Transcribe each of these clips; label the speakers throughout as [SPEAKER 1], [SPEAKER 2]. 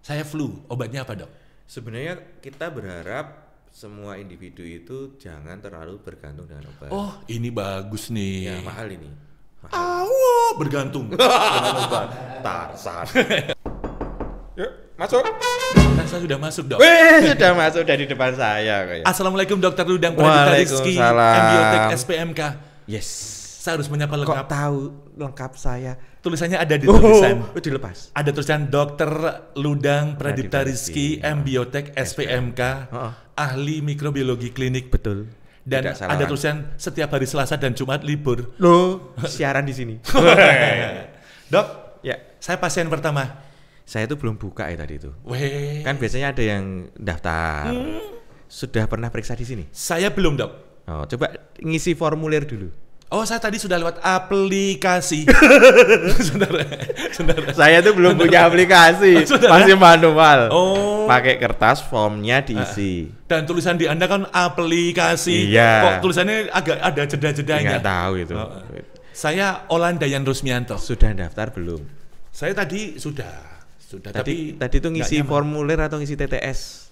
[SPEAKER 1] Saya flu, obatnya apa dok?
[SPEAKER 2] Sebenarnya kita berharap semua individu itu jangan terlalu bergantung dengan obat.
[SPEAKER 1] Oh, ini bagus nih.
[SPEAKER 2] Ya, mahal ini.
[SPEAKER 1] Bergantung dengan obat.
[SPEAKER 2] Tarsan. Yuk, masuk.
[SPEAKER 1] Kan saya sudah masuk dok.
[SPEAKER 2] Sudah masuk dari depan saya kayak.
[SPEAKER 1] Assalamualaikum Dokter Ludang Pradipta Rizky,
[SPEAKER 2] Waalaikumsalam.
[SPEAKER 1] Embiotek SPMK.
[SPEAKER 2] Yes.
[SPEAKER 1] Saya harus menyapa lengkap.
[SPEAKER 2] Kok tahu lengkap saya?
[SPEAKER 1] Tulisannya ada di tulisan.
[SPEAKER 2] Dilepas.
[SPEAKER 1] Ada tulisan Dokter Ludang Pradipta Rizky, Embiotek SPMK, ahli mikrobiologi klinik.
[SPEAKER 2] Betul.
[SPEAKER 1] Dan ada tulisan setiap hari Selasa dan Jumat libur.
[SPEAKER 2] Loh, siaran di sini.
[SPEAKER 1] Dok,
[SPEAKER 2] Ya,
[SPEAKER 1] saya pasien pertama.
[SPEAKER 2] saya tuh belum buka ya tadi itu.
[SPEAKER 1] Weh.
[SPEAKER 2] Kan biasanya ada yang daftar. Sudah pernah periksa di sini?
[SPEAKER 1] Saya belum dok.
[SPEAKER 2] Oh, coba ngisi formulir dulu.
[SPEAKER 1] Oh, saya tadi sudah lewat aplikasi. Saudara.
[SPEAKER 2] Saya tuh belum punya aplikasi,
[SPEAKER 1] Saudara?
[SPEAKER 2] masih manual.
[SPEAKER 1] Oh.
[SPEAKER 2] Pakai kertas, formnya diisi.
[SPEAKER 1] Dan tulisan di Anda kan aplikasi.
[SPEAKER 2] Iya.
[SPEAKER 1] Kok tulisannya agak ada jeda-jedanya?
[SPEAKER 2] Nggak tahu itu.
[SPEAKER 1] Saya Olan Dayan Rusmianto.
[SPEAKER 2] Sudah daftar belum?
[SPEAKER 1] Saya tadi sudah
[SPEAKER 2] Tadi
[SPEAKER 1] tapi
[SPEAKER 2] tuh ngisi
[SPEAKER 1] nggak nyaman.
[SPEAKER 2] formulir atau ngisi TTS?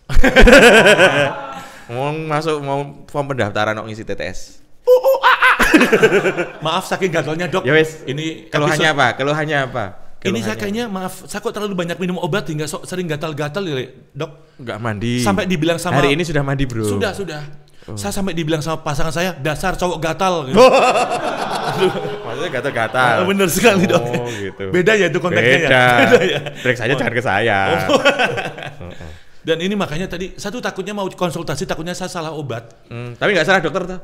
[SPEAKER 2] mau form pendaftaran atau ngisi TTS?
[SPEAKER 1] Maaf saking gatalnya dok.
[SPEAKER 2] Ya wes.
[SPEAKER 1] Ini
[SPEAKER 2] Keluhannya
[SPEAKER 1] episode-
[SPEAKER 2] apa? Keluhannya apa?
[SPEAKER 1] Ini saya kayaknya maaf, saya kok terlalu banyak minum obat hingga sering gatal-gatal ya dok.
[SPEAKER 2] nggak mandi.
[SPEAKER 1] Sampai dibilang sama
[SPEAKER 2] hari ini sudah mandi bro.
[SPEAKER 1] Sudah. Saya sampai dibilang sama pasangan saya dasar cowok gatal. Gitu.
[SPEAKER 2] Maksudnya gatal-gatal.
[SPEAKER 1] Bener sekali dok.
[SPEAKER 2] Oh gitu.
[SPEAKER 1] Beda ya itu konteksnya ya.
[SPEAKER 2] Beda
[SPEAKER 1] ya.
[SPEAKER 2] Periksanya jangan ke saya.
[SPEAKER 1] Dan ini makanya tadi saya tuh takutnya mau konsultasi, takutnya saya salah obat.
[SPEAKER 2] Tapi nggak salah dokter tuh.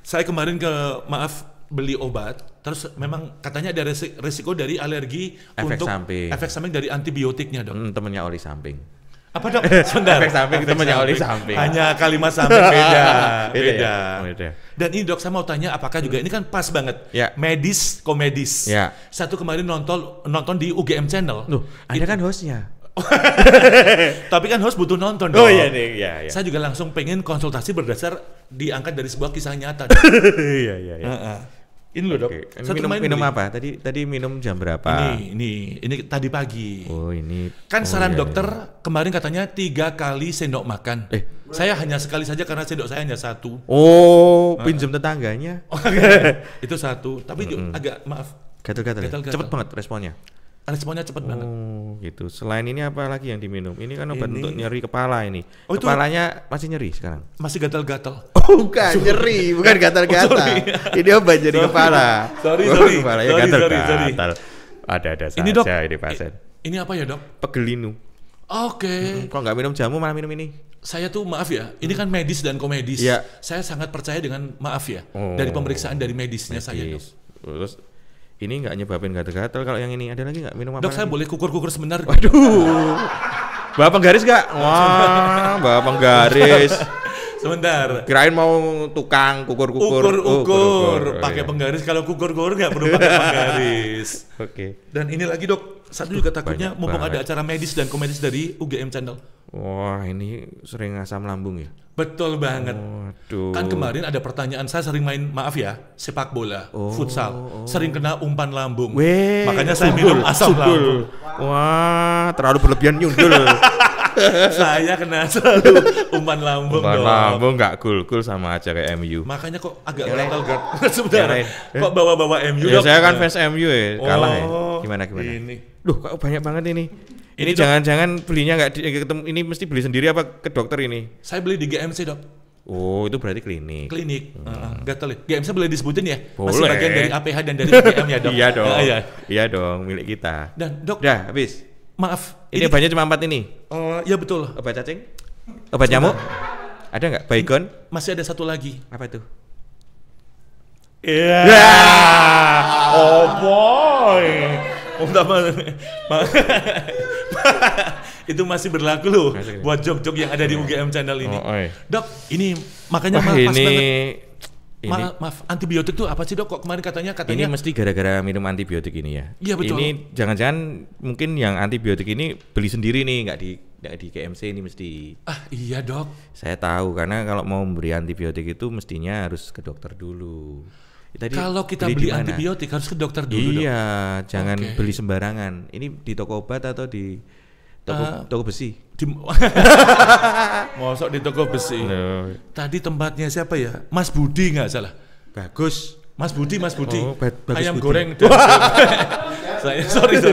[SPEAKER 1] Saya kemarin beli obat, terus memang katanya ada resiko dari alergi
[SPEAKER 2] Efek
[SPEAKER 1] untuk
[SPEAKER 2] samping.
[SPEAKER 1] efek samping dari antibiotiknya dok.
[SPEAKER 2] Temennya oli samping.
[SPEAKER 1] Apa dok? Sebentar.
[SPEAKER 2] Efek samping temennya oli samping.
[SPEAKER 1] Hanya kalimat samping beda.
[SPEAKER 2] Beda.
[SPEAKER 1] Dan ini dok saya mau tanya, apakah juga ini kan pas banget
[SPEAKER 2] Ya.
[SPEAKER 1] medis komedis.
[SPEAKER 2] Ya.
[SPEAKER 1] Satu kemarin nonton di UGM Channel.
[SPEAKER 2] Loh, Anda kan hostnya.
[SPEAKER 1] Tapi kan host butuh nonton dong.
[SPEAKER 2] Oh iya nih, iya.
[SPEAKER 1] Saya juga langsung pengen konsultasi berdasar diangkat dari sebuah kisah nyata.
[SPEAKER 2] Iya.
[SPEAKER 1] Ini loh dok.
[SPEAKER 2] Oke.
[SPEAKER 1] Saya
[SPEAKER 2] Minum
[SPEAKER 1] beli.
[SPEAKER 2] apa? Tadi minum jam berapa?
[SPEAKER 1] Ini tadi pagi.
[SPEAKER 2] Oh ini.
[SPEAKER 1] Kan
[SPEAKER 2] oh,
[SPEAKER 1] saran
[SPEAKER 2] iya,
[SPEAKER 1] dokter kemarin katanya 3 kali sendok makan. Saya hanya sekali saja karena sendok saya hanya 1.
[SPEAKER 2] Oh, pinjam tetangganya.
[SPEAKER 1] Itu 1. Tapi juga agak maaf.
[SPEAKER 2] Gatal-gatal.
[SPEAKER 1] Gatal-gatal.
[SPEAKER 2] Cepet banget responnya.
[SPEAKER 1] Responnya cepat banget.
[SPEAKER 2] Oh, gitu. Selain ini apa lagi yang diminum? Ini kan obat
[SPEAKER 1] Ini-
[SPEAKER 2] untuk nyeri kepala ini.
[SPEAKER 1] Oh, itu-
[SPEAKER 2] Kepalanya masih nyeri sekarang.
[SPEAKER 1] Masih gatal-gatal.
[SPEAKER 2] Oh, bukan nyeri, bukan gatal-gatal. Ini obat jadi kepala.
[SPEAKER 1] Sorry.
[SPEAKER 2] Kepalanya
[SPEAKER 1] Sorry.
[SPEAKER 2] gatal-gatal. Ada saja
[SPEAKER 1] Ini dok.
[SPEAKER 2] ini pasien.
[SPEAKER 1] Ini apa ya dok?
[SPEAKER 2] Pegelinu.
[SPEAKER 1] Oke.
[SPEAKER 2] Kok nggak minum jamu malah minum ini?
[SPEAKER 1] Saya tuh maaf ya, ini kan medis dan komedis.
[SPEAKER 2] Iya.
[SPEAKER 1] Saya sangat percaya dengan maaf ya,
[SPEAKER 2] Oh.
[SPEAKER 1] dari pemeriksaan dari medisnya saya dok.
[SPEAKER 2] Terus ini nggak nyebabin gatal-gatal. Kalau yang ini ada lagi nggak minum apa?
[SPEAKER 1] Dok saya boleh kukur-kukur sebentar?
[SPEAKER 2] Waduh. Bapak penggaris nggak? Wah, bapak penggaris.
[SPEAKER 1] Sebentar.
[SPEAKER 2] Kirain mau tukang kukur-kukur.
[SPEAKER 1] Ukur, pakai
[SPEAKER 2] iya.
[SPEAKER 1] penggaris. Kalau kukur-kukur nggak perlu pakai penggaris.
[SPEAKER 2] Oke.
[SPEAKER 1] Dan ini lagi dok, satu juga takutnya
[SPEAKER 2] Banyak
[SPEAKER 1] mumpung
[SPEAKER 2] banget.
[SPEAKER 1] ada acara medis dan komedis dari UGM Channel.
[SPEAKER 2] Wah, ini sering asam lambung ya?
[SPEAKER 1] Betul banget.
[SPEAKER 2] Waduh.
[SPEAKER 1] Kan kemarin ada pertanyaan, saya sering main, maaf ya, sepak bola, futsal, sering kena umpan lambung.
[SPEAKER 2] Weh,
[SPEAKER 1] Makanya saya
[SPEAKER 2] sundul,
[SPEAKER 1] minum asam
[SPEAKER 2] sundul.
[SPEAKER 1] lambung.
[SPEAKER 2] Wah, terlalu berlebihan nyundul.
[SPEAKER 1] Saya kena selalu umpan lambung
[SPEAKER 2] Umpan
[SPEAKER 1] dong.
[SPEAKER 2] lambung nggak cool sama aja kayak MU.
[SPEAKER 1] Makanya kok agak
[SPEAKER 2] Yang lain.
[SPEAKER 1] gatal sebentar.
[SPEAKER 2] Yang lain.
[SPEAKER 1] Kok bawa-bawa MU
[SPEAKER 2] Ya
[SPEAKER 1] dok?
[SPEAKER 2] saya kan fans MU ya, kalah ya.
[SPEAKER 1] Oh,
[SPEAKER 2] Gimana?
[SPEAKER 1] Ini.
[SPEAKER 2] Duh, kok banyak banget ini.
[SPEAKER 1] Ini,
[SPEAKER 2] Ini
[SPEAKER 1] Dok.
[SPEAKER 2] jangan-jangan belinya nggak ketemu, ini mesti beli sendiri apa ke dokter ini?
[SPEAKER 1] Saya beli di GMC dok,
[SPEAKER 2] Oh, itu berarti klinik.
[SPEAKER 1] klinik. Gatal ya. GMC boleh disebutin ya? Masih
[SPEAKER 2] Boleh.
[SPEAKER 1] bagian dari APH dan dari UGM ya dok?
[SPEAKER 2] Iya dong.
[SPEAKER 1] Iya.
[SPEAKER 2] Iya dong, milik kita.
[SPEAKER 1] Dan dok,
[SPEAKER 2] Udah, habis.
[SPEAKER 1] maaf.
[SPEAKER 2] Ini obatnya cuma 4 ini.
[SPEAKER 1] Ya betul.
[SPEAKER 2] Obat cacing? Obat nyamuk? Ada nggak? Baygon?
[SPEAKER 1] Masih ada satu lagi.
[SPEAKER 2] Apa itu?
[SPEAKER 1] Iya. Oh boy. Itu masih berlaku loh
[SPEAKER 2] Masih.
[SPEAKER 1] buat jok-jok yang ada di UGM Channel ini.
[SPEAKER 2] Oh, oi.
[SPEAKER 1] Dok, ini makanya
[SPEAKER 2] Wah,
[SPEAKER 1] maaf pas banget.
[SPEAKER 2] ini
[SPEAKER 1] Maaf, antibiotik tuh apa sih dok? Kok kemarin katanya
[SPEAKER 2] ini mesti gara-gara minum antibiotik ini ya.
[SPEAKER 1] Iya, betul.
[SPEAKER 2] Ini jangan-jangan mungkin yang antibiotik ini beli sendiri nih, nggak di KMC ini mesti.
[SPEAKER 1] Iya dok.
[SPEAKER 2] Saya tahu karena kalau mau memberi antibiotik itu mestinya harus ke dokter dulu. Tadi
[SPEAKER 1] kalau kita beli antibiotik harus ke dokter dulu.
[SPEAKER 2] Iya, jangan beli sembarangan. Ini di toko obat atau di toko besi?
[SPEAKER 1] Mosok di toko besi. No. Tadi tempatnya siapa ya? Mas Budi nggak salah.
[SPEAKER 2] Bagus.
[SPEAKER 1] Mas Budi.
[SPEAKER 2] Bagus
[SPEAKER 1] ayam
[SPEAKER 2] Budi.
[SPEAKER 1] Goreng. sorry.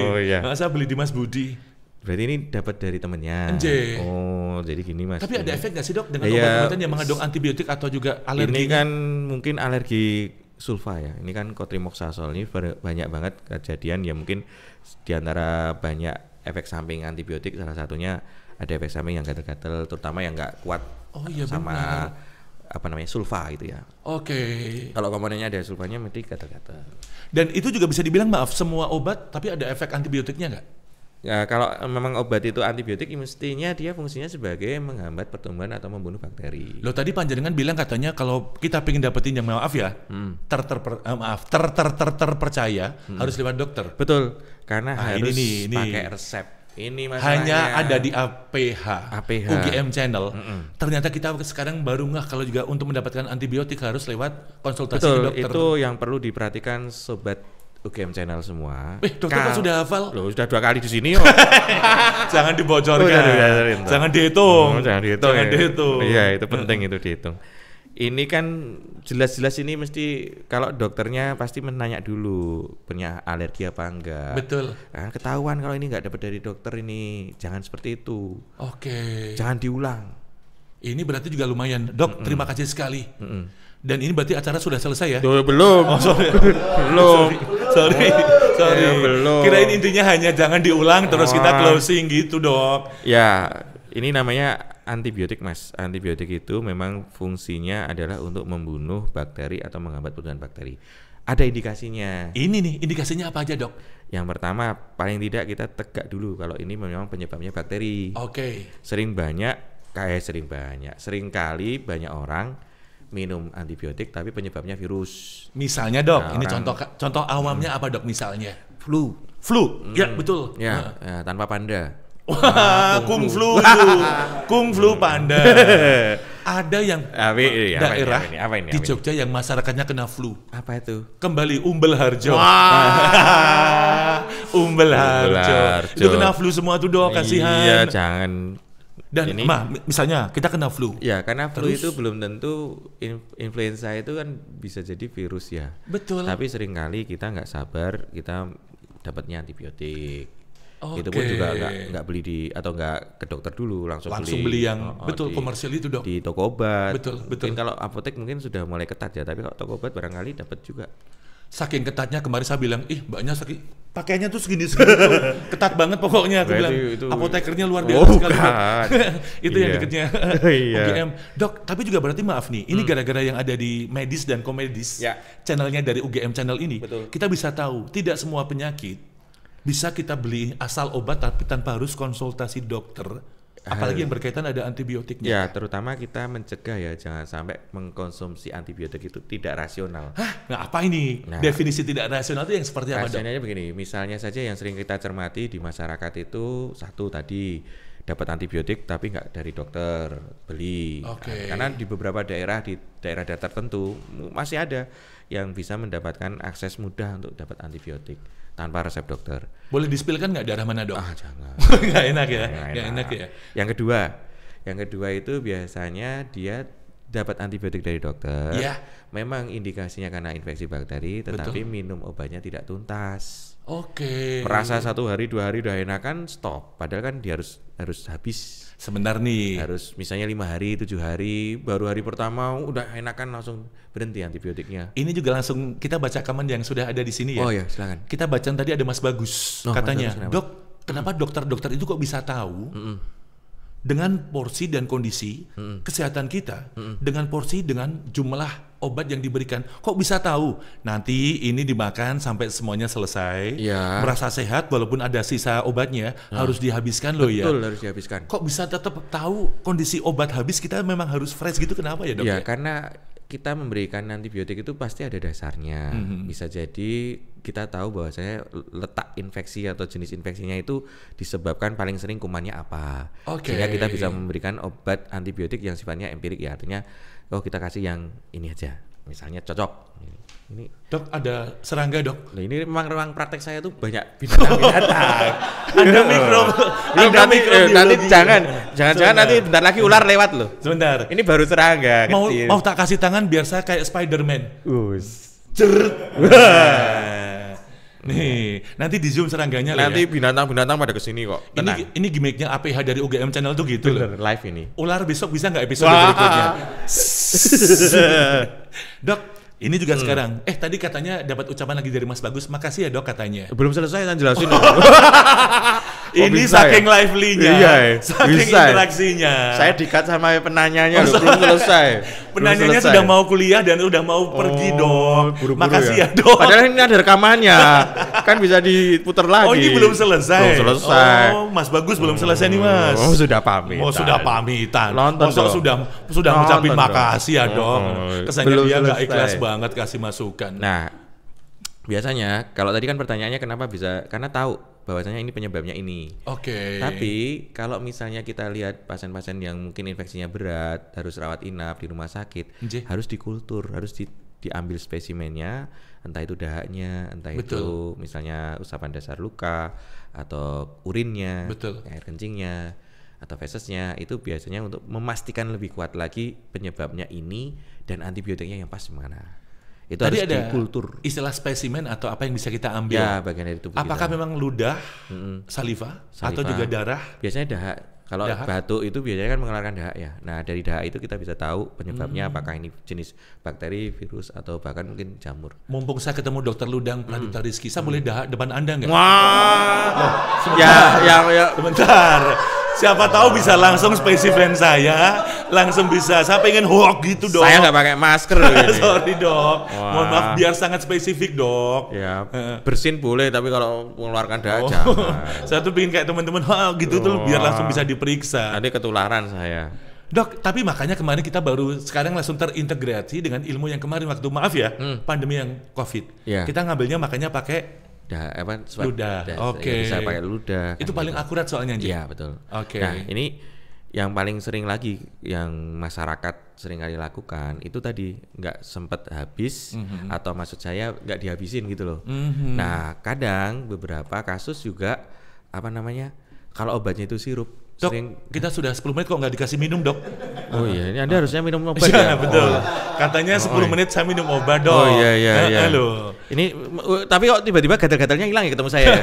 [SPEAKER 1] Oh, iya. Nggak, saya beli di Mas Budi.
[SPEAKER 2] Berarti ini dapat dari temennya.
[SPEAKER 1] Anjay.
[SPEAKER 2] Oh, jadi gini Mas.
[SPEAKER 1] Tapi ada efek nggak sih dok dengan obat-obatan yang mengandung antibiotik atau juga alergi?
[SPEAKER 2] Ini kan mungkin alergi sulfa ya. Ini kan cotrimoxazole ini banyak banget kejadian ya, mungkin diantara banyak efek samping antibiotik salah satunya ada efek samping yang gatal-gatal, terutama yang nggak kuat sama benar. Apa namanya sulfa itu ya. Kalau komponennya ada sulfanya mesti gatal-gatal.
[SPEAKER 1] Dan itu juga bisa dibilang maaf semua obat tapi ada efek antibiotiknya nggak?
[SPEAKER 2] Ya kalau memang obat itu antibiotik mestinya dia fungsinya sebagai menghambat pertumbuhan atau membunuh bakteri.
[SPEAKER 1] Lo tadi panjenengan bilang katanya kalau kita pengen dapetin yang maaf ya terpercaya harus lewat dokter.
[SPEAKER 2] Betul, karena harus pakai resep. Ini masalahnya
[SPEAKER 1] hanya ada di APH. UGM channel. Ternyata kita sekarang baru kalau juga untuk mendapatkan antibiotik harus lewat konsultasi dokter.
[SPEAKER 2] Itu yang perlu diperhatikan sobat UGM channel semua.
[SPEAKER 1] Dokter kan sudah hafal.
[SPEAKER 2] Loh, sudah 2 kali di sini.
[SPEAKER 1] Jangan dibocorkan. Jangan dihitung.
[SPEAKER 2] Jangan dihitung. Iya, itu penting itu dihitung. Ini kan jelas-jelas ini mesti kalau dokternya pasti menanya dulu punya alergi apa enggak.
[SPEAKER 1] Betul.
[SPEAKER 2] Nah, ketahuan kalau ini enggak dapat dari dokter ini, jangan seperti itu. Jangan diulang. Ini
[SPEAKER 1] berarti juga lumayan. Dok, terima kasih sekali. Dan ini berarti acara sudah selesai ya?
[SPEAKER 2] Belum.
[SPEAKER 1] Sorry.
[SPEAKER 2] Belum.
[SPEAKER 1] Kirain intinya hanya jangan diulang terus kita closing gitu, Dok.
[SPEAKER 2] Ya, ini namanya antibiotik Mas. Antibiotik itu memang fungsinya adalah untuk membunuh bakteri atau menghambat pertumbuhan bakteri. Ada indikasinya.
[SPEAKER 1] Ini nih, indikasinya apa aja dok?
[SPEAKER 2] Yang pertama, paling tidak kita tegak dulu kalau ini memang penyebabnya bakteri. Sering kali banyak orang minum antibiotik tapi penyebabnya virus.
[SPEAKER 1] Misalnya dok, ini contoh awamnya apa dok misalnya?
[SPEAKER 2] Flu.
[SPEAKER 1] Ya betul.
[SPEAKER 2] Ya, tanpa panda.
[SPEAKER 1] Wah, kung flu panda. Ada yang daerah di Jogja yang masyarakatnya kena flu.
[SPEAKER 2] Apa itu?
[SPEAKER 1] Kembali Umbel Harjo. Umbel Harjo. Itu kena flu semua tuh dok, kasihan.
[SPEAKER 2] Iya, jangan.
[SPEAKER 1] Dan misalnya kita kena flu.
[SPEAKER 2] Ya, karena flu itu belum tentu influenza itu kan bisa jadi virus ya.
[SPEAKER 1] Betul.
[SPEAKER 2] Tapi seringkali kita nggak sabar, kita dapatnya antibiotik. Itu pun juga nggak beli atau nggak ke dokter dulu, langsung
[SPEAKER 1] beli yang komersial itu dok.
[SPEAKER 2] Di toko obat.
[SPEAKER 1] Betul.
[SPEAKER 2] Mungkin kalau apotek mungkin sudah mulai ketat ya, tapi kalau toko obat barangkali dapat juga.
[SPEAKER 1] Saking ketatnya kemarin saya bilang, mbaknya pakaiannya tuh segini ketat banget pokoknya. Aku bilang apotekernya luar biasa sekali. Itu yang deketnya UGM. Dok, tapi juga berarti maaf nih, ini gara-gara yang ada di medis dan komedis, channelnya dari UGM channel ini, kita bisa tahu tidak semua penyakit bisa kita beli asal obat tapi tanpa harus konsultasi dokter. Apalagi yang berkaitan ada antibiotiknya.
[SPEAKER 2] Ya, terutama kita mencegah ya, jangan sampai mengkonsumsi antibiotik itu tidak rasional.
[SPEAKER 1] Nah, apa ini? Definisi tidak rasional itu yang seperti apa, Dok?
[SPEAKER 2] Rasionalnya begini, misalnya saja yang sering kita cermati di masyarakat itu satu tadi dapat antibiotik tapi nggak dari dokter, beli. Karena di beberapa daerah tertentu masih ada yang bisa mendapatkan akses mudah untuk dapat antibiotik tanpa resep dokter.
[SPEAKER 1] Boleh di-spill-kan nggak daerah mana dok?
[SPEAKER 2] Jangan.
[SPEAKER 1] Nggak enak ya. Nggak enak ya.
[SPEAKER 2] Yang kedua itu biasanya dia dapat antibiotik dari dokter. Memang indikasinya karena infeksi bakteri, tetapi minum obatnya tidak tuntas. Merasa 1 hari 2 hari udah enakan, stop. Padahal kan dia harus habis.
[SPEAKER 1] Sebentar nih.
[SPEAKER 2] Harus misalnya 5 hari, 7 hari, baru hari pertama udah enakan langsung berhenti antibiotiknya.
[SPEAKER 1] Ini juga langsung kita baca komen yang sudah ada di sini ya.
[SPEAKER 2] Oh ya, silakan.
[SPEAKER 1] Kita baca tadi ada Mas Bagus, katanya, Dok, kenapa dokter-dokter itu kok bisa tahu dengan porsi dan kondisi kesehatan kita, dengan porsi dengan jumlah obat yang diberikan, kok bisa tahu nanti ini dimakan sampai semuanya selesai, merasa sehat walaupun ada sisa obatnya harus dihabiskan loh.
[SPEAKER 2] Betul, harus dihabiskan.
[SPEAKER 1] Kok bisa tetap tahu kondisi obat habis, kita memang harus fresh gitu, kenapa ya dok?
[SPEAKER 2] Ya karena kita memberikan antibiotik itu pasti ada dasarnya. Bisa jadi kita tahu bahwasanya letak infeksi atau jenis infeksinya itu disebabkan paling sering kumannya apa. Sehingga kita bisa memberikan obat antibiotik yang sifatnya empirik ya, artinya kita kasih yang ini aja. misalnya cocok. Ini
[SPEAKER 1] Dok, ada serangga, Dok.
[SPEAKER 2] Nah, ini memang ruang praktek saya tuh banyak binatang-binatang.
[SPEAKER 1] Ada
[SPEAKER 2] nanti jangan nanti bentar lagi ular lewat loh.
[SPEAKER 1] Sebentar.
[SPEAKER 2] Ini baru serangga kecil.
[SPEAKER 1] Mau tak kasih tangan biar saya kayak Spider-Man. Ceret. Nih, nanti di zoom serangganya
[SPEAKER 2] nanti
[SPEAKER 1] ya.
[SPEAKER 2] Binatang-binatang pada kesini kok.
[SPEAKER 1] Ini gimmicknya APH dari UGM Channel tuh gitu loh.
[SPEAKER 2] Live ini.
[SPEAKER 1] Ular besok bisa nggak episode berikutnya? Dok, ini juga sekarang. Tadi katanya dapat ucapan lagi dari Mas Bagus. Makasih ya Dok katanya.
[SPEAKER 2] Belum selesai kan jelasin.
[SPEAKER 1] Ini saking lively-nya, saking interaksinya.
[SPEAKER 2] Saya di-cut sama penanyanya belum selesai.
[SPEAKER 1] Penanyanya sudah mau kuliah dan udah mau pergi Dok. Makasih ya Dok.
[SPEAKER 2] Padahal ini ada rekamannya, kan bisa diputar lagi.
[SPEAKER 1] Oh ini belum selesai.
[SPEAKER 2] Belum selesai.
[SPEAKER 1] Oh Mas Bagus belum selesai nih Mas.
[SPEAKER 2] Oh sudah pamit.
[SPEAKER 1] Oh sudah pamitan.
[SPEAKER 2] Nonton
[SPEAKER 1] sudah ngucapin makasih ya Dok. Kesannya dia nggak ikhlas banget kasih masukan.
[SPEAKER 2] Nah biasanya kalau tadi kan pertanyaannya kenapa bisa, karena tahu bahwasanya ini penyebabnya ini.
[SPEAKER 1] Oke.
[SPEAKER 2] Tapi kalau misalnya kita lihat pasien-pasien yang mungkin infeksinya berat, harus rawat inap di rumah sakit, harus dikultur, harus diambil spesimennya, entah itu dahaknya, entah itu misalnya usapan dasar luka atau urinnya, air kencingnya atau fesesnya, itu biasanya untuk memastikan lebih kuat lagi penyebabnya ini dan antibiotiknya yang pas mana. Itu
[SPEAKER 1] tadi
[SPEAKER 2] harus
[SPEAKER 1] ada
[SPEAKER 2] dikultur.
[SPEAKER 1] Istilah spesimen atau apa yang bisa kita ambil?
[SPEAKER 2] Ya, bagian dari tubuh
[SPEAKER 1] apakah
[SPEAKER 2] kita.
[SPEAKER 1] memang ludah, saliva, atau juga darah?
[SPEAKER 2] Biasanya dahak. Kalau batuk itu biasanya kan mengeluarkan dahak ya. Nah dari dahak itu kita bisa tahu penyebabnya apakah ini jenis bakteri, virus, atau bahkan mungkin jamur.
[SPEAKER 1] Mumpung saya ketemu Dokter Ludang Pradipta Rizky, saya boleh dahak depan Anda nggak?
[SPEAKER 2] Wah,
[SPEAKER 1] ya. Sebentar. Siapa tahu bisa langsung spesimen saya, langsung bisa. Saya pengen hook gitu Dok.
[SPEAKER 2] Saya nggak pakai masker.
[SPEAKER 1] Sorry Dok. Mohon maaf biar sangat spesifik Dok.
[SPEAKER 2] Ya, bersin boleh tapi kalau mengeluarkan dahak jangan.
[SPEAKER 1] Saya tuh pengen kayak teman-teman gitu tuh biar langsung bisa diperiksa.
[SPEAKER 2] Nanti ketularan saya.
[SPEAKER 1] Dok, tapi makanya kemarin kita baru sekarang langsung terintegrasi dengan ilmu yang kemarin waktu pandemi yang COVID.
[SPEAKER 2] Yeah.
[SPEAKER 1] Kita ngambilnya makanya pakai ludah. Oke.
[SPEAKER 2] Bisa pakai ludah.
[SPEAKER 1] Itu paling akurat soalnya.
[SPEAKER 2] Iya betul.
[SPEAKER 1] Oke.
[SPEAKER 2] Nah ini yang paling sering lagi yang masyarakat sering kali lakukan itu tadi nggak sempat habis atau maksud saya nggak dihabisin gitu loh. Nah kadang beberapa kasus juga kalau obatnya itu sirup.
[SPEAKER 1] Dok, kita sudah 10 menit kok nggak dikasih minum Dok.
[SPEAKER 2] Oh iya, ini Anda harusnya minum obat
[SPEAKER 1] ya? Betul. Katanya 10 menit saya minum obat Dok.
[SPEAKER 2] Oh iya.
[SPEAKER 1] Halo.
[SPEAKER 2] Ini tapi kok tiba-tiba gatal-gatalnya hilang ya ketemu saya.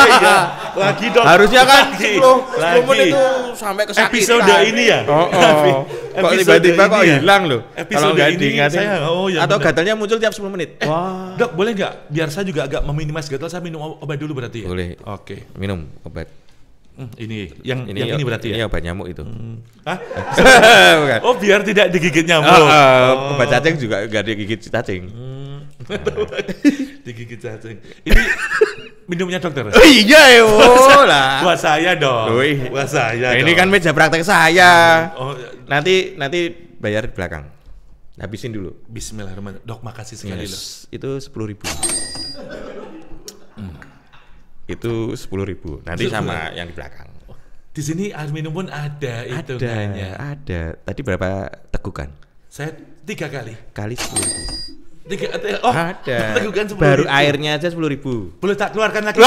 [SPEAKER 1] Iya. Lagi Dok.
[SPEAKER 2] Harusnya kan 10 menit itu sampai kesakitan.
[SPEAKER 1] Episode ini ya?
[SPEAKER 2] Kok tiba-tiba kok hilang loh.
[SPEAKER 1] Kalau nggak diingatin.
[SPEAKER 2] Atau gatalnya muncul tiap 10 menit.
[SPEAKER 1] Wah. Dok, boleh nggak? Biar saya juga agak meminimasi gatal, saya minum obat dulu berarti ya?
[SPEAKER 2] Boleh.
[SPEAKER 1] Oke.
[SPEAKER 2] Minum obat.
[SPEAKER 1] Ini yang ini berarti
[SPEAKER 2] ya? Ini obat nyamuk itu.
[SPEAKER 1] Hah? Oh biar tidak digigit nyamuk.
[SPEAKER 2] Obat cacing juga nggak digigit cacing.
[SPEAKER 1] Digigit cacing. Ini minumnya dokter?
[SPEAKER 2] Oh iya lah.
[SPEAKER 1] Buat saya dong. Buat saya.
[SPEAKER 2] Ini kan meja praktek saya. Nanti bayar di belakang. Habisin dulu.
[SPEAKER 1] Bismillahirrahmanirrahim. Dok makasih sekali loh.
[SPEAKER 2] Itu 10.000. Itu 10.000. Nanti sama yang di belakang.
[SPEAKER 1] Di sini air minum pun ada itu kayaknya.
[SPEAKER 2] Ada. Tadi berapa tegukan?
[SPEAKER 1] Saya 3 kali.
[SPEAKER 2] Kali 10.000.
[SPEAKER 1] Ada.
[SPEAKER 2] Tegukan 10.000. Baru airnya aja 10.000.
[SPEAKER 1] Boleh tak keluarkan lagi?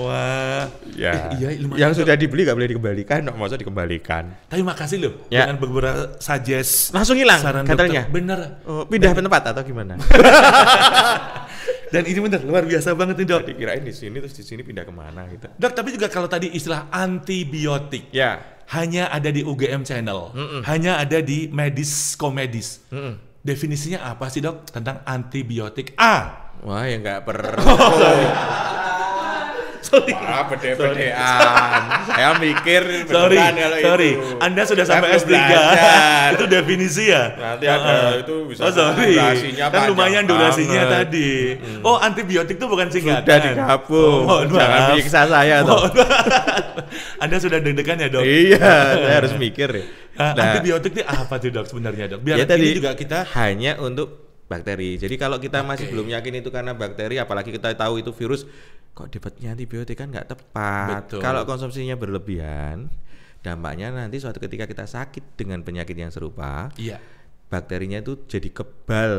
[SPEAKER 1] Wah.
[SPEAKER 2] Ya. Yang sudah dibeli nggak boleh dikembalikan. Maksudnya dikembalikan.
[SPEAKER 1] Tapi makasih loh. Dengan beberapa suggest.
[SPEAKER 2] Langsung hilang katanya.
[SPEAKER 1] Bener.
[SPEAKER 2] Pindah tempat atau gimana?
[SPEAKER 1] Dan ini bener luar biasa banget nih Dok.
[SPEAKER 2] Dikirain di sini terus di sini pindah kemana gitu.
[SPEAKER 1] Dok, tapi juga kalau tadi istilah antibiotik hanya ada di UGM Channel, hanya ada di Medis Komedis. Definisinya apa sih Dok tentang antibiotik?
[SPEAKER 2] Wah ya nggak perlu.
[SPEAKER 1] Sorry.
[SPEAKER 2] Bede-bedean. Saya mikir
[SPEAKER 1] sorry. Anda sudah sampai S3. Itu definisi ya?
[SPEAKER 2] Nanti ada itu bisa
[SPEAKER 1] durasinya kan lumayan durasinya tadi. Oh, antibiotik itu bukan singkatan.
[SPEAKER 2] Sudah digabung. Jangan menyiksa saya toh.
[SPEAKER 1] Anda sudah deg-degan ya, Dok?
[SPEAKER 2] Iya, saya harus mikir ya.
[SPEAKER 1] Antibiotik itu apa tuh, Dok, sebenarnya, Dok? Biar
[SPEAKER 2] ini
[SPEAKER 1] juga kita
[SPEAKER 2] hanya untuk bakteri. Jadi kalau kita masih belum yakin itu karena bakteri, apalagi kita tahu itu virus, kok dapatnya antibiotik kan nggak tepat. Kalau konsumsinya berlebihan, dampaknya nanti suatu ketika kita sakit dengan penyakit yang serupa, bakterinya itu jadi kebal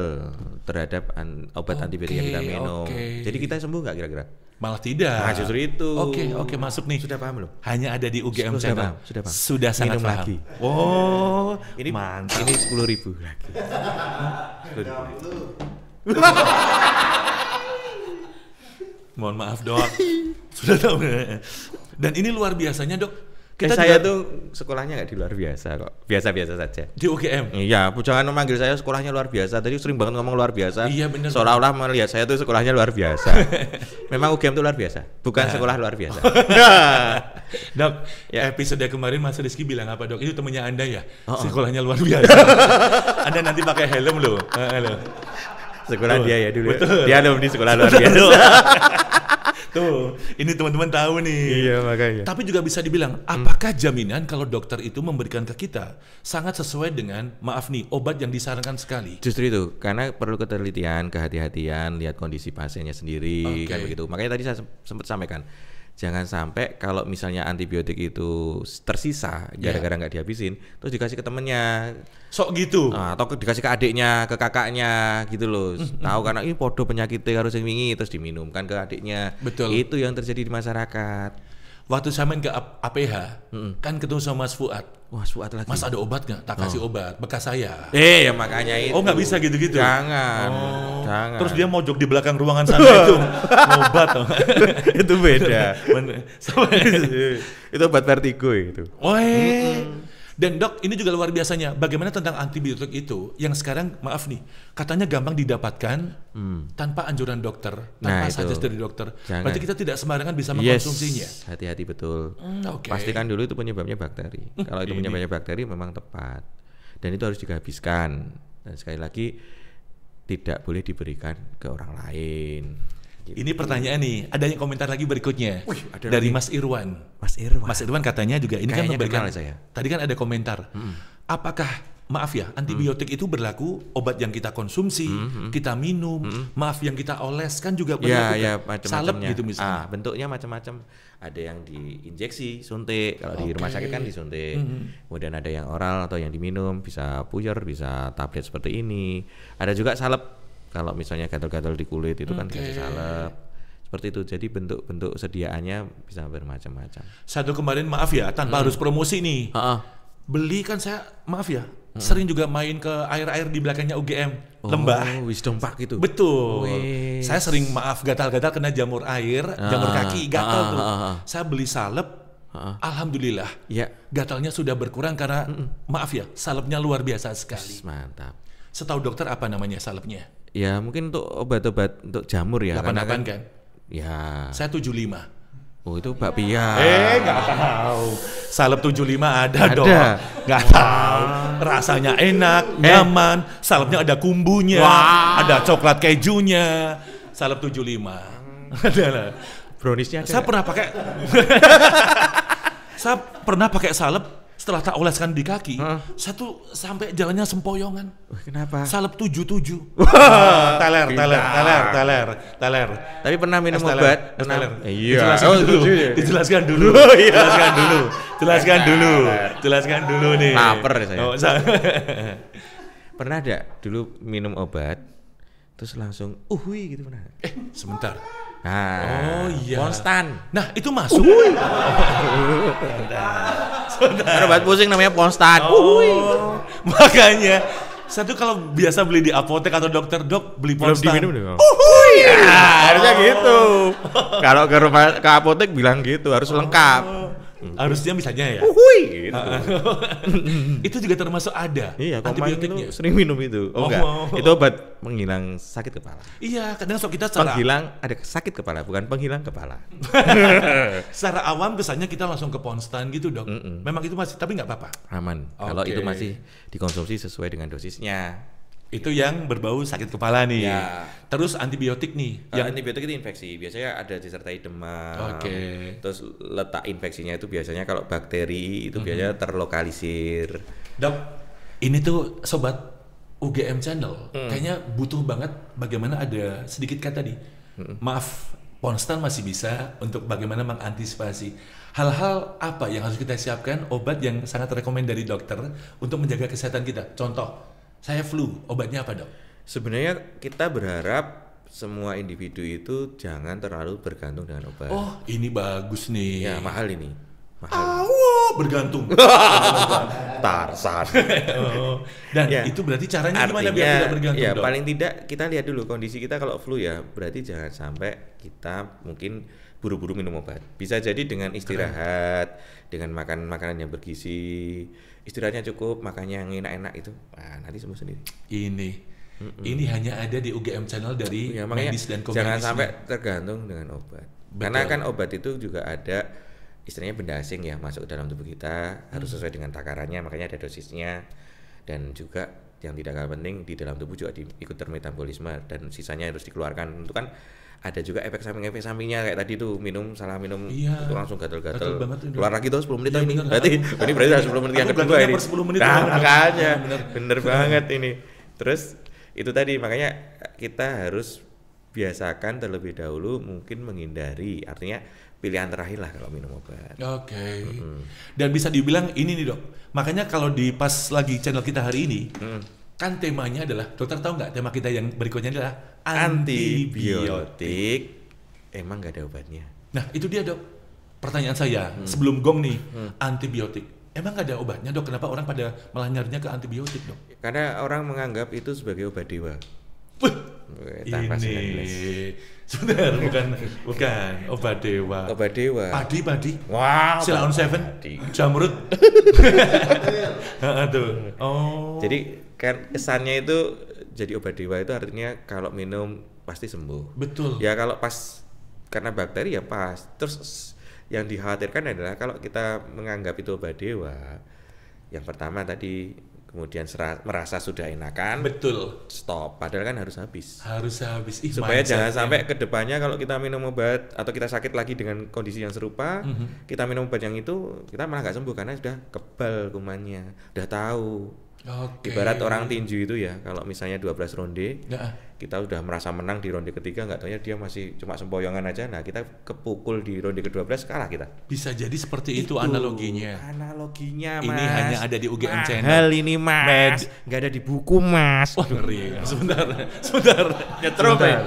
[SPEAKER 2] terhadap obat antibiotik yang kita minum. Jadi kita sembuh nggak kira-kira?
[SPEAKER 1] Malah tidak.
[SPEAKER 2] Nah justru itu.
[SPEAKER 1] Oke, masuk nih.
[SPEAKER 2] Sudah paham belum?
[SPEAKER 1] Hanya ada di UGM Channel.
[SPEAKER 2] Sudah paham.
[SPEAKER 1] Sudah sangat
[SPEAKER 2] minum
[SPEAKER 1] paham.
[SPEAKER 2] Lagi.
[SPEAKER 1] Oh,
[SPEAKER 2] ini mantap. Ini 10.000 lagi. 10.000.
[SPEAKER 1] Mohon maaf dok. Sudah tahu. Dan ini luar biasanya dok.
[SPEAKER 2] Saya tuh sekolahnya nggak di luar biasa kok, biasa-biasa saja.
[SPEAKER 1] Di UGM?
[SPEAKER 2] Iya, jangan memanggil saya sekolahnya luar biasa. Tadi sering banget ngomong luar biasa.
[SPEAKER 1] Iya benar.
[SPEAKER 2] Seolah-olah melihat saya tuh sekolahnya luar biasa. Memang UGM tuh luar biasa, bukan sekolah luar biasa.
[SPEAKER 1] Dok, episode kemarin Mas Rizky bilang apa dok? Itu temennya Anda ya? Sekolahnya luar biasa. Anda nanti pakai helm loh.
[SPEAKER 2] Sekolah dia ya dulu.
[SPEAKER 1] Betul.
[SPEAKER 2] Dia alumni sekolah luar biasa.
[SPEAKER 1] Tuh, ini teman-teman tahu nih.
[SPEAKER 2] Iya makanya.
[SPEAKER 1] Tapi juga bisa dibilang, apakah jaminan kalau dokter itu memberikan ke kita sangat sesuai dengan, maaf nih, obat yang disarankan sekali?
[SPEAKER 2] Justru itu, karena perlu ketelitian, kehati-hatian, lihat kondisi pasiennya sendiri, kayak begitu. Makanya tadi saya sempat sampaikan, jangan sampai kalau misalnya antibiotik itu tersisa gara-gara nggak dihabisin, terus dikasih ke temennya.
[SPEAKER 1] Sok gitu?
[SPEAKER 2] Atau dikasih ke adiknya, ke kakaknya gitu loh. Tahu karena ini podo penyakitnya harus yang wingi, terus diminumkan ke adiknya.
[SPEAKER 1] Betul.
[SPEAKER 2] Itu yang terjadi di masyarakat.
[SPEAKER 1] Waktu saya main ke APH, kan ketemu sama Mas Fuad.
[SPEAKER 2] Wah, Fuad lagi.
[SPEAKER 1] Mas ada obat nggak? Tak kasih obat, bekas saya.
[SPEAKER 2] Ya makanya itu.
[SPEAKER 1] Oh nggak bisa gitu-gitu?
[SPEAKER 2] Jangan. Jangan.
[SPEAKER 1] Terus dia mojok di belakang ruangan sana itu obat.
[SPEAKER 2] Itu beda. Itu obat vertigo itu.
[SPEAKER 1] Dan dok, ini juga luar biasanya. Bagaimana tentang antibiotik itu yang sekarang, maaf nih, katanya gampang didapatkan tanpa anjuran dokter, tanpa suggest dari dokter.
[SPEAKER 2] Jangan.
[SPEAKER 1] Berarti kita tidak sembarangan bisa mengkonsumsinya.
[SPEAKER 2] Hati-hati betul. Pastikan dulu itu penyebabnya bakteri. Kalau itu penyebabnya bakteri memang tepat. Dan itu harus dihabiskan. Dan sekali lagi tidak boleh diberikan ke orang lain. Gitu.
[SPEAKER 1] Ini pertanyaan nih, ada yang komentar lagi berikutnya. Dari Mas Irwan.
[SPEAKER 2] Mas
[SPEAKER 1] Irwan katanya juga ini
[SPEAKER 2] kayaknya
[SPEAKER 1] kan memberikan.
[SPEAKER 2] Saya.
[SPEAKER 1] Tadi kan ada komentar. Apakah, maaf ya, antibiotik itu berlaku obat yang kita konsumsi, kita minum, maaf yang kita oles kan juga berlaku.
[SPEAKER 2] Ya, macam-macamnya.
[SPEAKER 1] Salep gitu misalnya.
[SPEAKER 2] Bentuknya macam-macam. Ada yang diinjeksi, suntik. Kalau di rumah sakit kan disuntik. Kemudian ada yang oral atau yang diminum, bisa puyer, bisa tablet seperti ini. Ada juga salep. Kalau misalnya gatal-gatal di kulit itu kan dikasih salep. Seperti itu. Jadi bentuk-bentuk sediaannya bisa bermacam-macam.
[SPEAKER 1] Satu kemarin maaf ya, tanpa harus promosi nih. Beli kan saya, maaf ya, sering juga main ke air-air di belakangnya UGM, lembah.
[SPEAKER 2] Wisdom Park itu.
[SPEAKER 1] Betul. Saya sering maaf gatal-gatal kena jamur air, jamur kaki, gatal tuh. Saya beli salep. Alhamdulillah. Gatalnya sudah berkurang karena maaf ya, salepnya luar biasa sekali.
[SPEAKER 2] Mantap.
[SPEAKER 1] Setahu dokter apa namanya salepnya?
[SPEAKER 2] Ya mungkin untuk obat-obat untuk jamur ya.
[SPEAKER 1] 88 kan?
[SPEAKER 2] Ya.
[SPEAKER 1] Saya 75.
[SPEAKER 2] Oh itu bakpia.
[SPEAKER 1] Nggak tahu. Salep 75 ada dong. Nggak tahu. Rasanya enak, nyaman. Salepnya ada kumbunya, ada coklat kejunya. Salep 75. Adalah.
[SPEAKER 2] Browniesnya ada.
[SPEAKER 1] Saya pernah pakai salep. Setelah tak oleskan di kaki, saya tuh sampai jalannya sempoyongan.
[SPEAKER 2] Kenapa?
[SPEAKER 1] Salep 77. Teler.
[SPEAKER 2] Tapi pernah minum obat?
[SPEAKER 1] Iya. Dijelaskan dulu. Jelaskan dulu nih.
[SPEAKER 2] Laper saya. Pernah ada dulu minum obat, terus langsung, gitu pernah?
[SPEAKER 1] Sebentar.
[SPEAKER 2] Nah, Ponstan.
[SPEAKER 1] Nah, itu masuk.
[SPEAKER 2] Ada obat pusing namanya Ponstan.
[SPEAKER 1] Makanya saya tuh kalau biasa beli di apotek atau dokter beli Ponstan.
[SPEAKER 2] Belum diminum dong. Harusnya gitu. Kalau ke apotek bilang gitu, harus lengkap.
[SPEAKER 1] Harusnya misalnya ya.
[SPEAKER 2] Gitu.
[SPEAKER 1] Itu juga termasuk ada.
[SPEAKER 2] Iya,
[SPEAKER 1] antibiotiknya.
[SPEAKER 2] Sering minum itu. Enggak. Itu obat penghilang sakit kepala.
[SPEAKER 1] Iya, kadang kita
[SPEAKER 2] penghilang ada sakit kepala, bukan penghilang kepala.
[SPEAKER 1] Secara awam kesannya kita langsung ke Ponstan gitu, Dok. Memang itu masih, tapi nggak apa-apa.
[SPEAKER 2] Aman. Kalau itu masih dikonsumsi sesuai dengan dosisnya.
[SPEAKER 1] Itu yang berbau sakit kepala nih. Ya. Terus antibiotik nih.
[SPEAKER 2] Yang antibiotik itu infeksi. Biasanya ada disertai demam. Terus letak infeksinya itu biasanya kalau bakteri itu biasanya terlokalisir.
[SPEAKER 1] Dok, ini tuh sobat UGM Channel kayaknya butuh banget bagaimana ada sedikit kata tadi. Maaf, Ponstan masih bisa untuk bagaimana mengantisipasi hal-hal apa yang harus kita siapkan, obat yang sangat rekomend dari dokter untuk menjaga kesehatan kita. Contoh, Saya flu, obatnya apa dok?
[SPEAKER 2] Sebenarnya kita berharap semua individu itu jangan terlalu bergantung dengan obat.
[SPEAKER 1] Oh, ini bagus nih.
[SPEAKER 2] Ya, mahal ini.
[SPEAKER 1] Bergantung.
[SPEAKER 2] Tarsan.
[SPEAKER 1] Dan ya, itu berarti caranya gimana biar tidak bergantung?
[SPEAKER 2] Ya, dok? Paling tidak kita lihat dulu kondisi kita kalau flu ya, berarti jangan sampai kita mungkin buru-buru minum obat. Bisa jadi dengan istirahat, dengan makan makanan yang bergizi, istirahatnya cukup, makannya yang enak-enak itu, nanti sembuh sendiri.
[SPEAKER 1] Ini hanya ada di UGM channel dari medis dan komedis.
[SPEAKER 2] Jangan sampai tergantung dengan obat. Betul. Karena kan obat itu juga ada istilahnya benda asing ya masuk ke dalam tubuh kita, harus sesuai dengan takarannya, makanya ada dosisnya. Dan juga yang tidak kalah penting di dalam tubuh juga ikut termetabolisme dan sisanya harus dikeluarkan. Itu kan ada juga efek sampingnya kayak tadi tuh salah minum itu langsung gatal-gatal. Keluar lagi tuh 10 menit ini. Berarti harus 10 menit yang kedua ini.
[SPEAKER 1] 10 menit.
[SPEAKER 2] Makanya bener banget ini. Terus itu tadi makanya kita harus biasakan terlebih dahulu mungkin menghindari, artinya pilihan terakhir lah kalau minum obat.
[SPEAKER 1] Oke. Dan bisa dibilang ini nih dok, makanya kalau di pas lagi channel kita hari ini kan temanya adalah, dokter tahu nggak tema kita yang berikutnya adalah antibiotik. Emang nggak ada obatnya? Nah itu dia dok, pertanyaan saya sebelum gong nih, antibiotik emang nggak ada obatnya dok? Kenapa orang pada malah nyarinya ke antibiotik dok?
[SPEAKER 2] Karena orang menganggap itu sebagai obat dewa.
[SPEAKER 1] Tanpa ini sebentar bukan obat dewa.
[SPEAKER 2] Obat dewa.
[SPEAKER 1] Padi.
[SPEAKER 2] Wow.
[SPEAKER 1] Silaun Seven. Jamrut. Tuh. Oh.
[SPEAKER 2] Jadi kan kesannya itu jadi obat dewa itu artinya kalau minum pasti sembuh.
[SPEAKER 1] Betul.
[SPEAKER 2] Ya kalau pas karena bakteri ya pas. Terus yang dikhawatirkan adalah kalau kita menganggap itu obat dewa, yang pertama tadi kemudian merasa sudah enakan,
[SPEAKER 1] betul,
[SPEAKER 2] stop. Padahal kan harus habis.
[SPEAKER 1] Supaya
[SPEAKER 2] jangan sampai ke depannya kalau kita minum obat atau kita sakit lagi dengan kondisi yang serupa, kita minum obat yang itu kita malah nggak sembuh karena sudah kebal kumannya, udah tahu. Ibarat orang tinju itu ya, kalau misalnya 12 ronde, kita udah merasa menang di ronde ketiga, nggak taunya dia masih cuma sempoyongan aja. Nah kita kepukul di ronde ke-12 kalah kita.
[SPEAKER 1] Bisa jadi seperti itu analoginya.
[SPEAKER 2] Analoginya mas.
[SPEAKER 1] Ini hanya ada di UGM channel.
[SPEAKER 2] Hal ini mas. Nggak ada di buku mas.
[SPEAKER 1] Wah ngeri. Sebentar.
[SPEAKER 2] Nyetrum ya.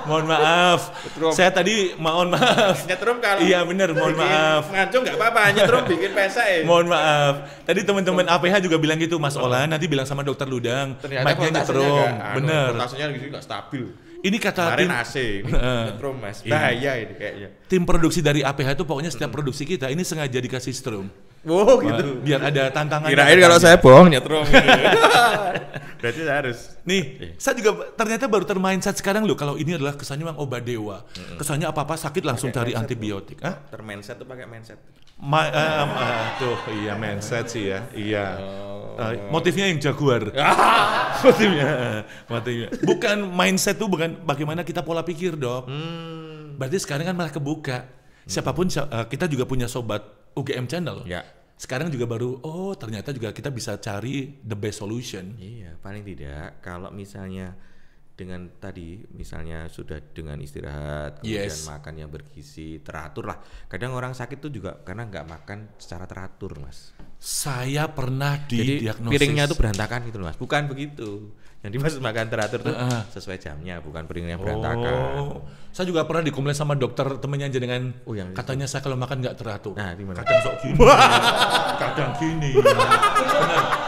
[SPEAKER 1] Mohon maaf. Saya tadi mohon maaf.
[SPEAKER 2] Nyetrum kalau.
[SPEAKER 1] Iya benar. Mohon maaf.
[SPEAKER 2] Ngaco nggak apa-apa. Nyetrum bikin pesek.
[SPEAKER 1] Mohon maaf. Tadi teman-teman APH juga bilang gitu, Mas Olan nanti bilang sama dokter Ludang.
[SPEAKER 2] Mic-nya
[SPEAKER 1] nyetrum, bener.
[SPEAKER 2] Voltasenya gitu nggak stabil.
[SPEAKER 1] Ini kata
[SPEAKER 2] tim AC, nyetrum mas. Bahaya ini kayaknya.
[SPEAKER 1] Tim produksi dari APH itu pokoknya setiap produksi kita ini sengaja dikasih strum.
[SPEAKER 2] Wow gitu.
[SPEAKER 1] Biar ada tantangannya.
[SPEAKER 2] Kirain kalau saya bohong nyetrum. Berarti harus.
[SPEAKER 1] Nih, saya juga ternyata baru termindset sekarang loh kalau ini adalah kesannya memang obat dewa. Kesannya apa-apa sakit langsung cari antibiotik.
[SPEAKER 2] Termindset tuh pakai mindset.
[SPEAKER 1] Tuh iya mindset sih ya. Iya. Motifnya yang jaguar. Motifnya. Bukan mindset tuh bukan bagaimana kita pola pikir, Dok. Berarti sekarang kan malah kebuka. Siapapun kita juga punya sobat UGM channel.
[SPEAKER 2] Ya.
[SPEAKER 1] Sekarang juga baru ternyata juga kita bisa cari the best solution.
[SPEAKER 2] Iya, paling tidak kalau misalnya dengan tadi misalnya sudah dengan istirahat, kemudian makan yang bergizi, teratur lah. Kadang orang sakit tuh juga karena nggak makan secara teratur, Mas.
[SPEAKER 1] Saya pernah didiagnosis.
[SPEAKER 2] Jadi piringnya tuh berantakan gitu, Mas. Bukan begitu. Yang dimaksud makan teratur tuh sesuai jamnya, bukan piringnya berantakan.
[SPEAKER 1] Saya juga pernah dikomplain sama dokter temennya jenengan. Katanya saya kalau makan nggak teratur.
[SPEAKER 2] Nah, gimana?
[SPEAKER 1] Kadang sok gini. Kadang gini.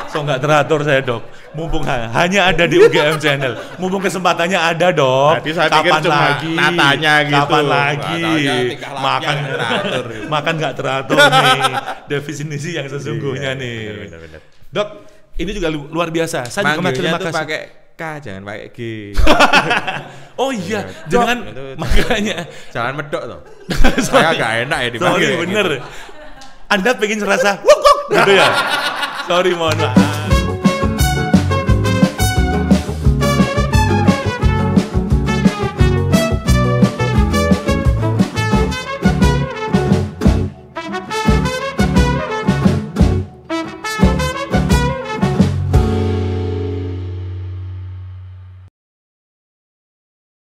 [SPEAKER 1] So nggak teratur saya, Dok. Mumpung hanya ada di UGM channel. Mumpung kesempatannya ada, Dok.
[SPEAKER 2] Kapan lagi? Natanya gitu.
[SPEAKER 1] Kapan lagi? Makan nggak teratur nih. Definisi yang sesungguhnya nih.
[SPEAKER 2] Bener.
[SPEAKER 1] Dok, ini juga luar biasa. Saya juga terima kasih.
[SPEAKER 2] Pakai K, jangan pakai G.
[SPEAKER 1] Oh iya, jangan makanya.
[SPEAKER 2] Jangan medok toh. Saya agak enak ya dipanggil.
[SPEAKER 1] Sorry, bener. Anda pengen serasa wuk gitu ya. Sorry, mohon maaf.